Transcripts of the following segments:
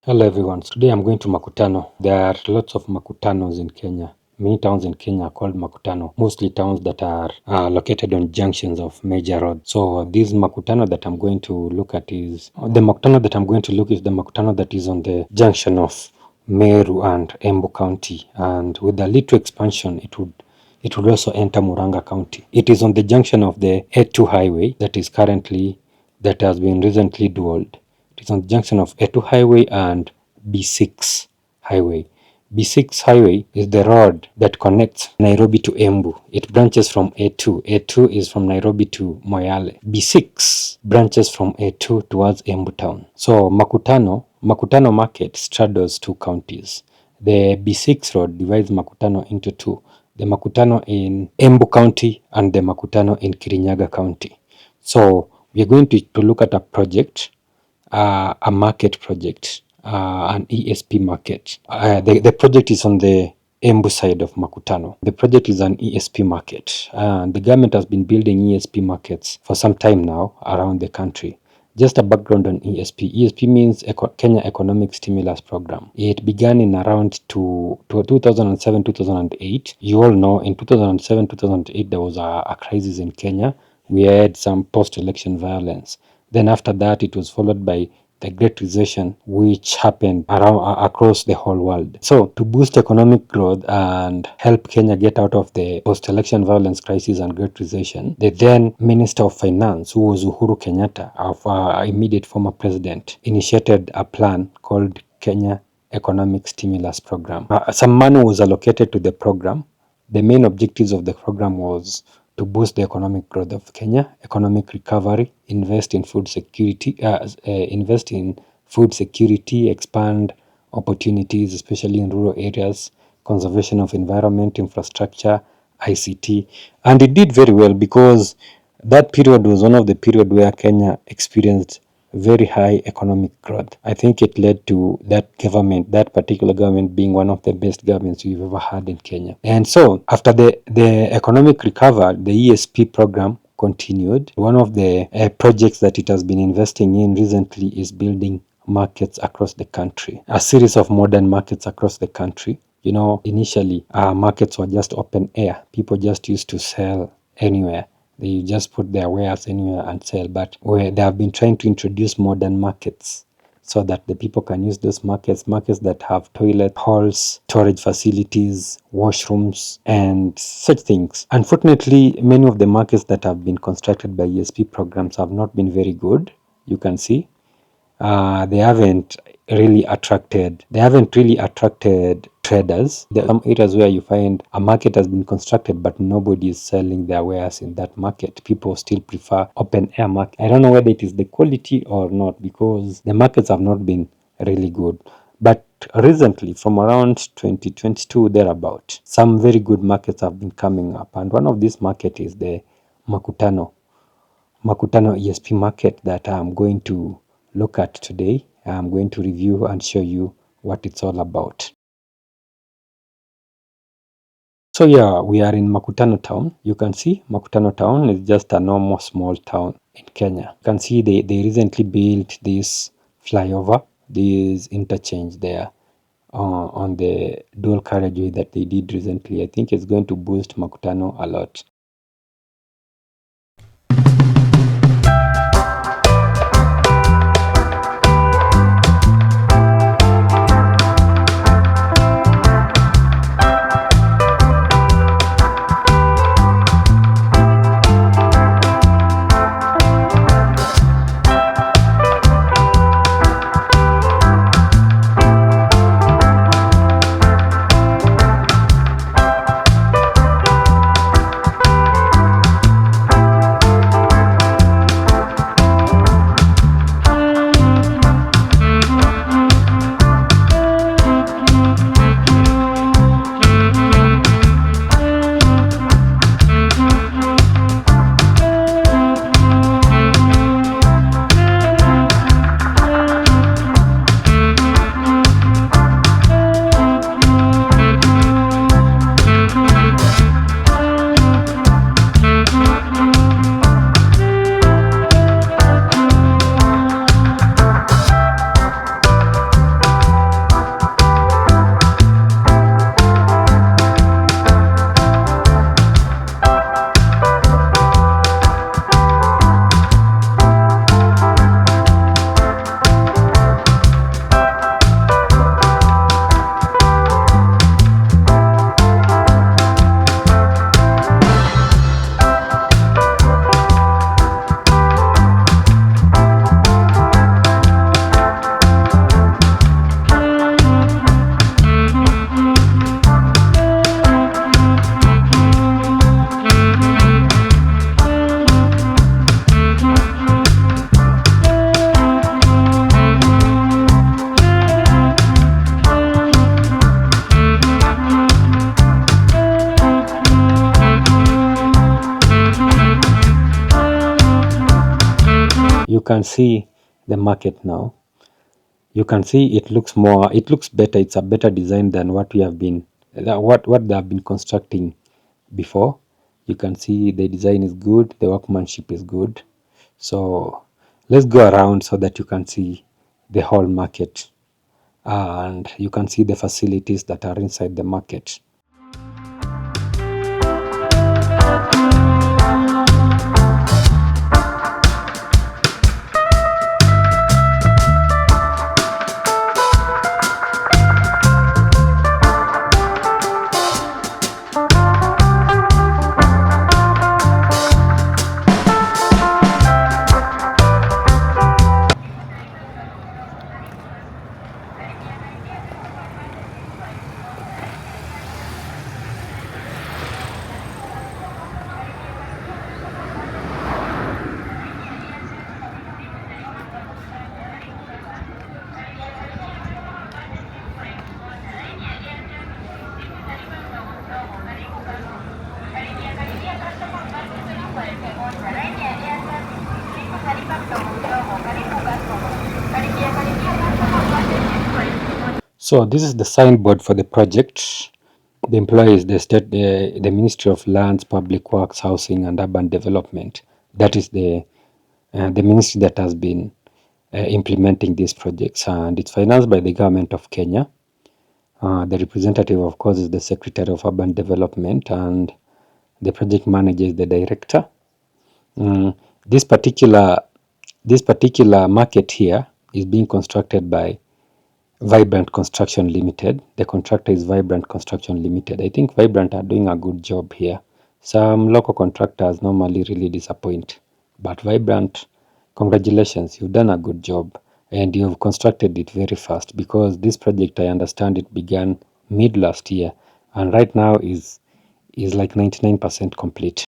Hello everyone, today I'm going to Makutano. There are lots of Makutanos in Kenya. Many towns in Kenya are called Makutano, mostly towns that are located on junctions of major roads. So this Makutano that I'm going to look at is, the Makutano that I'm going to look is the Makutano that is on the junction of Meru and Embu County. And with a little expansion, it would also enter Murang'a County. It is on the junction of the A2 highway that has been recently dualed. It is on the junction of A2 highway and B6 highway. B6 highway is the road that connects Nairobi to Embu. It branches from A2. A2 is from Nairobi to Moyale. B6 branches from A2 towards Embu town. So Makutano Market straddles two counties. The B6 road divides Makutano into two. The Makutano in Embu County and the Makutano in Kirinyaga County. So we are going to look at a project, a market project, an ESP market. The project is on the Embu side of Makutano. The project is an ESP market. The government has been building ESP markets for some time now around the country. Just a background on ESP. ESP means Kenya Economic Stimulus Program. It began in around 2007-2008. You all know in 2007-2008 there was a crisis in Kenya. We had some post-election violence. Then after that, it was followed by the Great Recession, which happened across the whole world. So to boost economic growth and help Kenya get out of the post-election violence crisis and Great Recession, the then Minister of Finance, who was Uhuru Kenyatta, our immediate former president, initiated a plan called Kenya Economic Stimulus Program. Some money was allocated to the program. The main objectives of the program was to boost the economic growth of Kenya, economic recovery, invest in food security, expand opportunities, especially in rural areas, conservation of environment, infrastructure, ICT. And it did very well because that period was one of the period where Kenya experienced very high economic growth. I think it led to that particular government being one of the best governments we've ever had in Kenya. And so after the economic recovery, the ESP program continued. One of the projects that it has been investing in recently is building markets across the country, a series of modern markets across the country. You know, initially markets were just open air. People just used to sell anywhere. They just put their wares anywhere and sell. But where they have been trying to introduce modern markets so that the people can use those markets that have toilet halls, storage facilities, washrooms, and such things. Unfortunately, many of the markets that have been constructed by ESP programs have not been very good. You can see they haven't really attracted traders. There are some areas where you find a market has been constructed but nobody is selling their wares in that market. People still prefer open air market. I don't know whether it is the quality or not, because the markets have not been really good. But recently, from around 2022 thereabout, some very good markets have been coming up, and one of these markets is the Makutano ESP market that I'm going to look at today. I'm going to review and show you what it's all about. So yeah, we are in Makutano town. You can see Makutano town is just a normal small town in Kenya. You can see they recently built this flyover, this interchange there on the dual carriageway that they did recently. I think it's going to boost Makutano a lot. can see the market now. You can see it looks better. It's a better design than what they have been constructing before. You can see the design is good, the workmanship is good. So let's go around so that you can see the whole market, and you can see the facilities that are inside the market. So this is the signboard for the project. The employees, the Ministry of Lands, Public Works, Housing and Urban Development. That is the ministry that has been implementing these projects, and it's financed by the government of Kenya. The representative, of course, is the Secretary of Urban Development, and the project manager is the director. This particular market here is being constructed by Vibrant Construction Limited. The contractor is Vibrant Construction Limited. I think Vibrant are doing a good job here. Some local contractors normally really disappoint, but Vibrant, congratulations, you've done a good job and you've constructed it very fast, because this project, I understand, it began mid last year and right now is like 99% complete.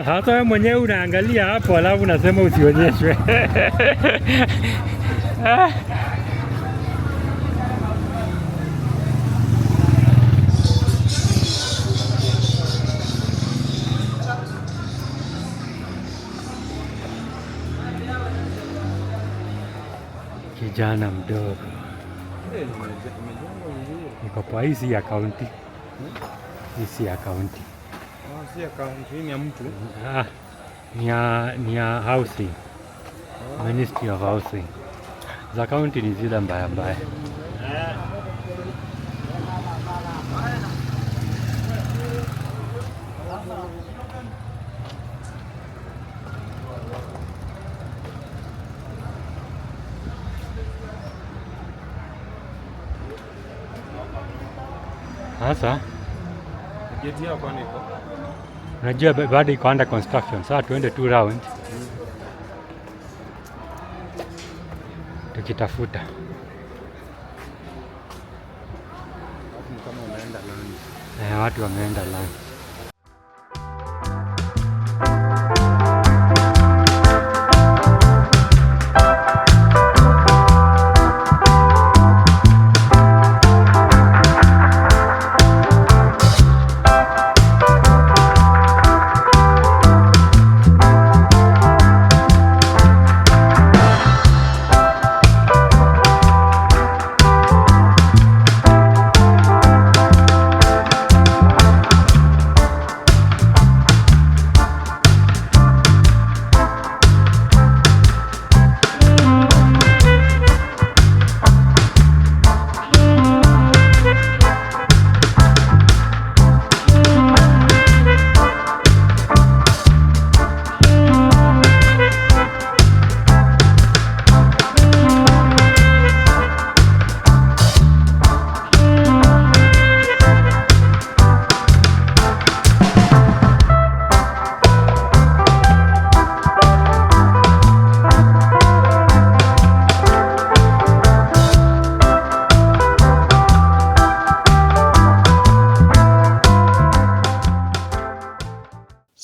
Hata wewe mwenyewe unaangalia hapo alafu unasema usionyeshwe. Kijana mdogo niko kwa hii ya kaunti. Hii ya kaunti. Si ya kaunti, ni ya mtu? Ni ya housing. Ministry of Housing. Za kaunti ni zile mbaya mbaya. Sasa unajua bado iko under construction. Sasa tuende 2 round tukitafuta. Watu wameenda lunch.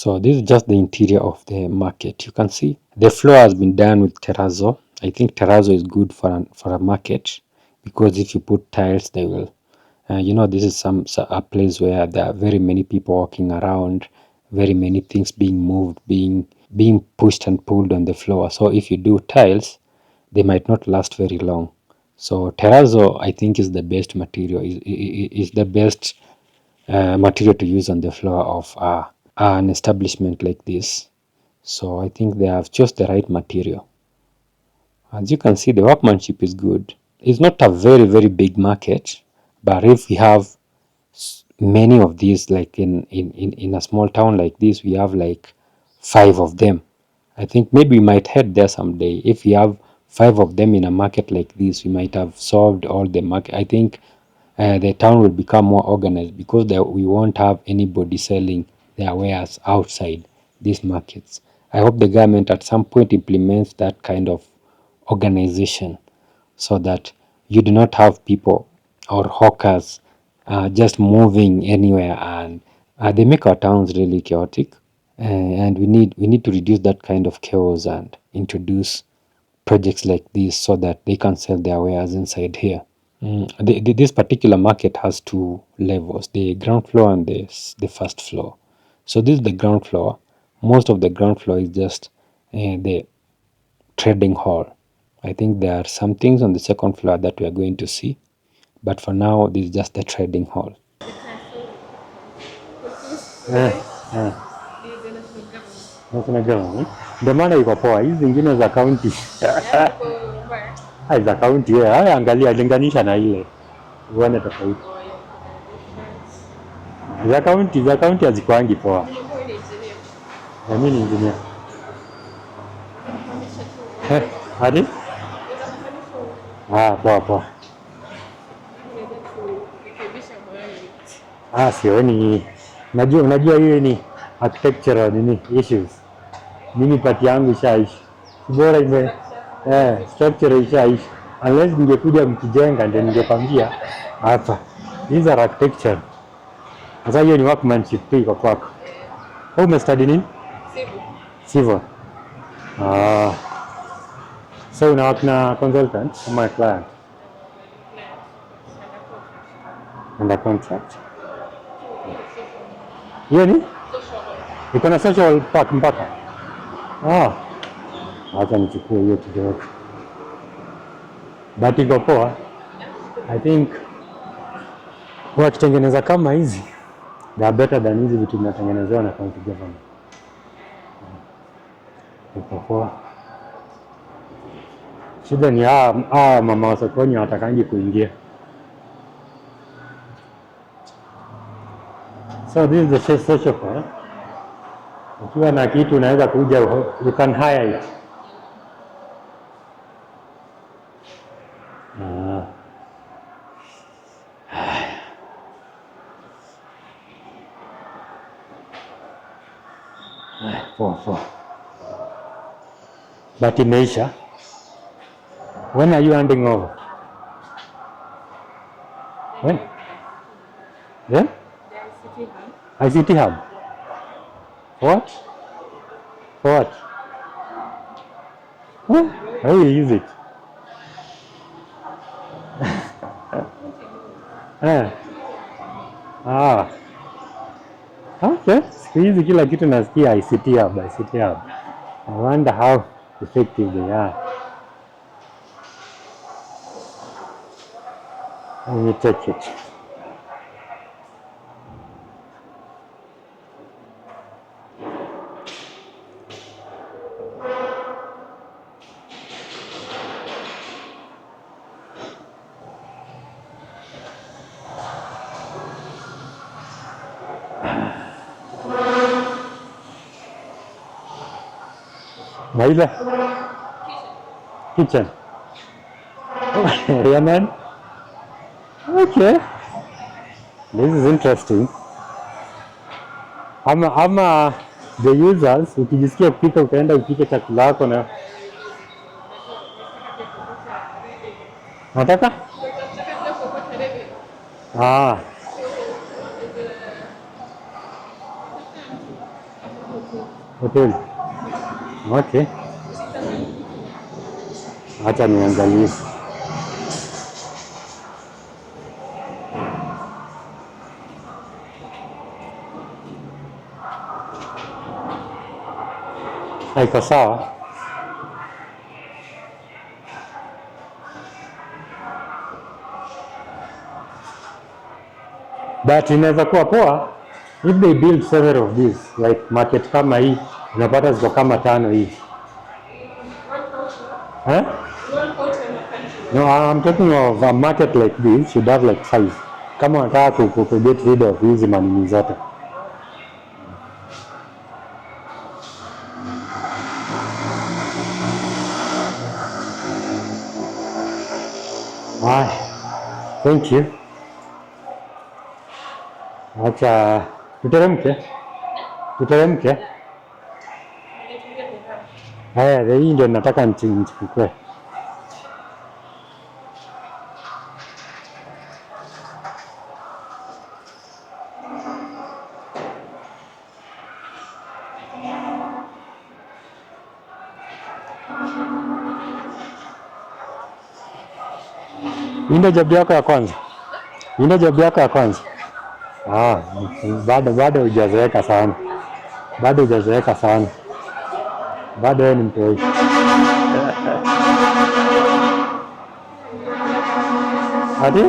So this is just the interior of the market. You can see the floor has been done with terrazzo. I think terrazzo is good for a market, because if you put tiles, they will. This is a place where there are very many people walking around, very many things being moved, being pushed and pulled on the floor. So if you do tiles, they might not last very long. So terrazzo, I think, is the best material. Is the best material to use on the floor of an establishment like this. So I think they have just the right material. As you can see, the workmanship is good. It's not a very, very big market, but if we have many of these, like in a small town like this, we have like 5 of them. I think maybe we might head there someday. If we have 5 of them in a market like this, we might have solved all the market. I think the town will become more organized, because we won't have anybody selling their wares outside these markets. I hope the government at some point implements that kind of organization, so that you do not have people or hawkers just moving anywhere, and they make our towns really chaotic. And we need to reduce that kind of chaos and introduce projects like this, so that they can sell their wares inside here. This particular market has 2 levels, the ground floor and the first floor. So this is the ground floor. Most of the ground floor is just the trading hall. I think there are some things on the second floor that we are going to see, but for now this is just the trading hall. National government. Ndio maana iko poa, hizi zingine za county. Hai za county, haya angalia, linganisha na ile uone tofauti. Za county hazikuangi poa. Na mimi ni engineer. Hadi? Poa poa. Sioni. Unajua hiyo ni architectural issues. Mimi pati yangu ishaishi. Bora structure ishaishi. Unless ningekuja mkijenga ndio ningepangia hapa. These are architecture. Sasa hiyo ni workmanship tu iko kwako. Wewe umestudy nini? Civil. So una work na consultant ama client? Under contract. Hiyo ni? Iko na social park mpaka? Acha nichukue hiyo kidogo. But iko poa. I think wakitengeneza kama hizi, they are better than hizi vitu vinatengenezewa na county government. Iko poa. Shida ni mama wa sokoni hawatakangi kuingia. So this is the social park. Ukiwa na kitu unaweza kuja, you can hire it. Poa. But imeisha. When are you handing over? When? Yeah? ICT hub. What? For what? How will you use it? Okay. Siku hizi kila kitu nasikia ICT hub. I wonder how effective they are. Let me check it. Naila? Kitchen. Yeah, man. Okay. This is interesting. Ama the users, ukijisikia kupika utaenda upike chakula yako na nataka? Hoteli. Okay. Acha niangalie. Haiko sawa. But inaweza kuwa poa if they build several of these, like market kama hii unapata ziko kama 5 hii. Huh? No, I'm talking of a market like this should have like 5. Kama unataka ku get rid of hizi manini zote. Thank you. Acha tuteremke. Hii ndio nataka nichukue. Hii ndio job yako ya kwanza? Bado hujazoeka sana. Bado wewe ni mtoi. Ati?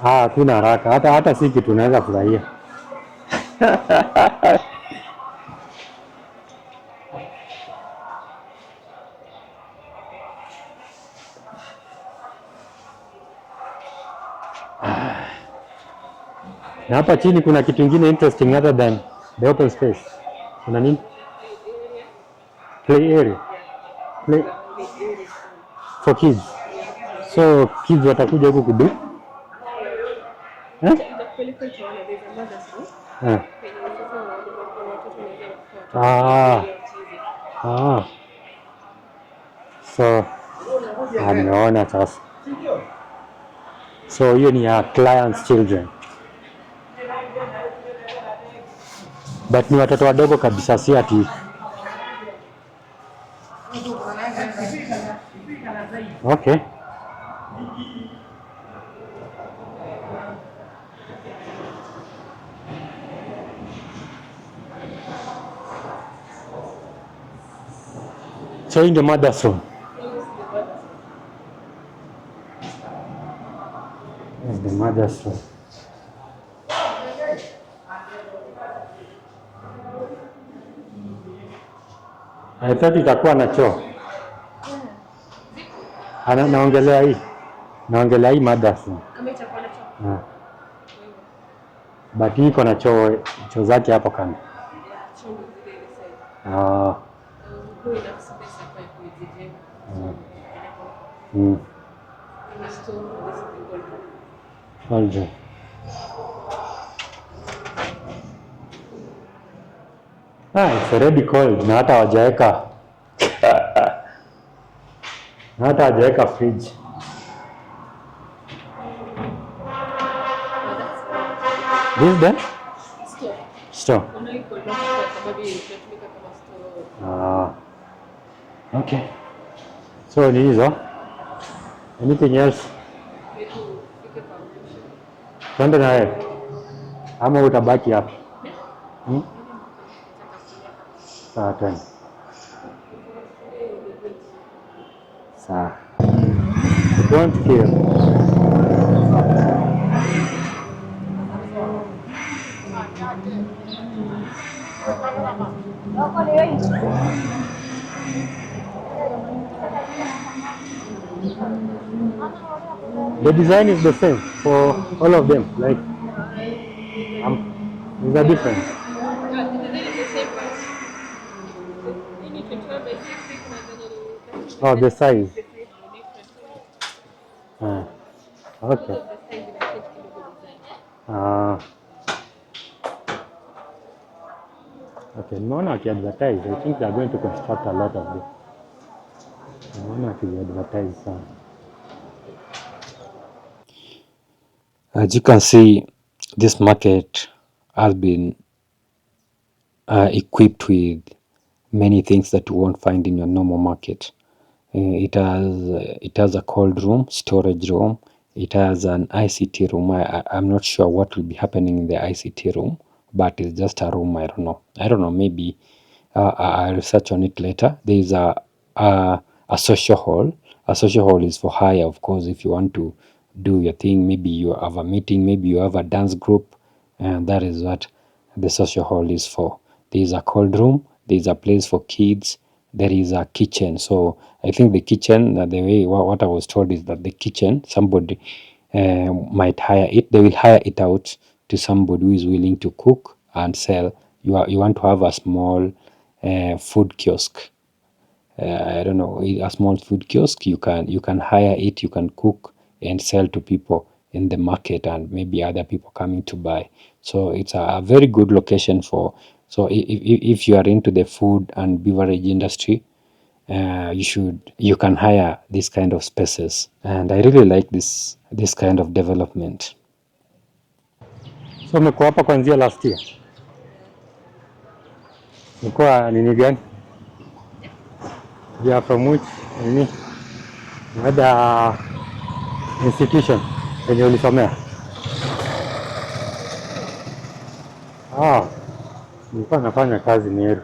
Hakuna haraka. Hata si kitu tunaweza furahia. Na hapa chini kuna kitu kingine interesting other than the open space. Kuna nini? Play area. Play for kids. So kids watakuja huku kudu? So nimeona sasa. So hiyo ni ya clients children. But ni watoto wadogo kabisa, si ati. Okay. So in the mother's room. Yes, the mother's room. I thought itakuwa na choo. Naongelea hii mother's room. Kama itakuwa na choo. But hii iko na choo zake hapo kando. It's already cold na hata hawajaweka fridge. This the store. Okay. So ni hizo. Anything else? Twende na wewe. Ama utabaki hapa? Sawa, twende. Sawa. Don't fear. The design is the same for all of them. Like, is there difference? Oh, the size. Okay. Okay, nimeona wakiadvertise. I think they are going to construct a lot of this. Nimeona wakiadvertise sana. As you can see, this market has been equipped with many things that you won't find in your normal market. It has a cold room, storage room. It has an ICT room. I'm not sure what will be happening in the ICT room, but it's just a room. I don't know. Maybe I'll research on it later. There is a social hall. A social hall is for hire, of course, if you want to do your thing. Maybe you have a meeting, maybe you have a dance group, and that is what the social hall is for. There is a cold room. There is a place for kids. There is a kitchen. So I think the kitchen, the way what I was told is that the kitchen, somebody might hire it. They will hire it out to somebody who is willing to cook and sell. You want to have a small food kiosk. I don't know, a small food kiosk. You can hire it. You can cook and sell to people in the market, and maybe other people coming to buy. So it's a very good location for. So if you are into the food and beverage industry, you can hire this kind of spaces, and I really like this kind of development. So umekuwa hapa kuanzia last year? Umekuwa nini gani? You are from which nini? Whether institution yenye ulisomea? Nilikuwa nafanya kazi Meru.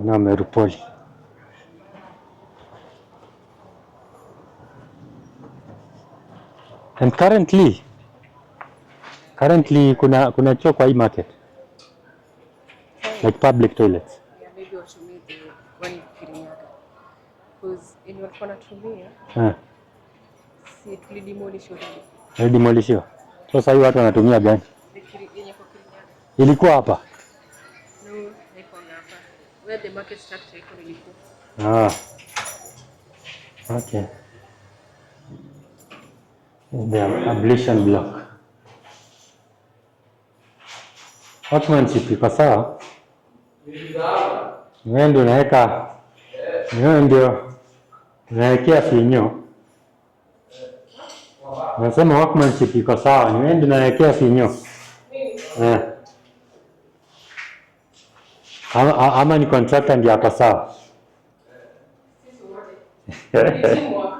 Na Meru Poly. And currently kuna choo kwa hii market, like public toilets. Yeah, maybe watumie the one in Kirinyaga. Because in walikuwa natumia si tulidemolish already. Tulidemolishiwa. So sasa hivi watu wanatumia gani? Yenye kwa Kirinyaga. Ilikuwa hapa? No, haikuwa hapa. Where the market structure iko ilikuwa. Okay. The ablution block. Workmanship iko sawa? Wewe ndio unaweka, wewe ndio unawekea finyo. Nasema workmanship iko sawa, ni wewe ndio unawekea finyo. Ama ni contractor ndio hapa sawa? Sisi wote. Ni teamwork.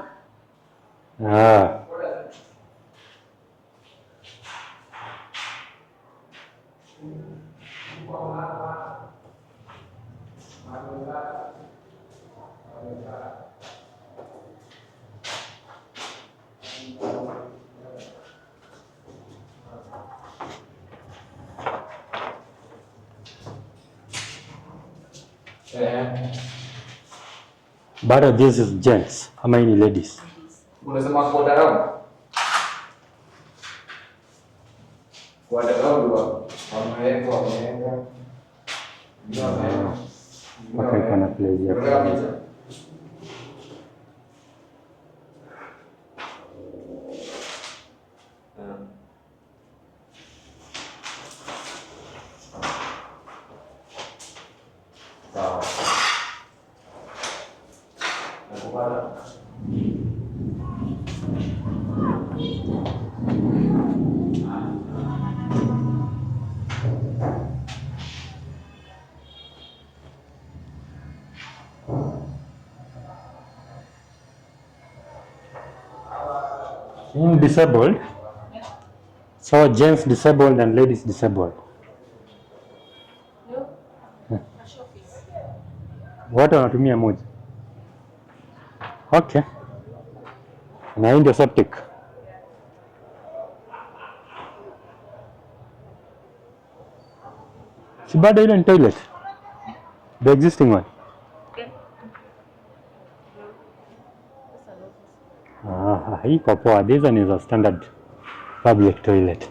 But this is gents. How many ladies? Unasema kwa darau? Kwa darau wameweka. Mpaka iko na place ya disabled. So gents disabled and ladies disabled. No. Showcase. Wote wanatumia moja. Okay. Na hii ndio septic. Si bado ile ni toilet? The existing one? Hii kwa poa. This one is a standard public toilet.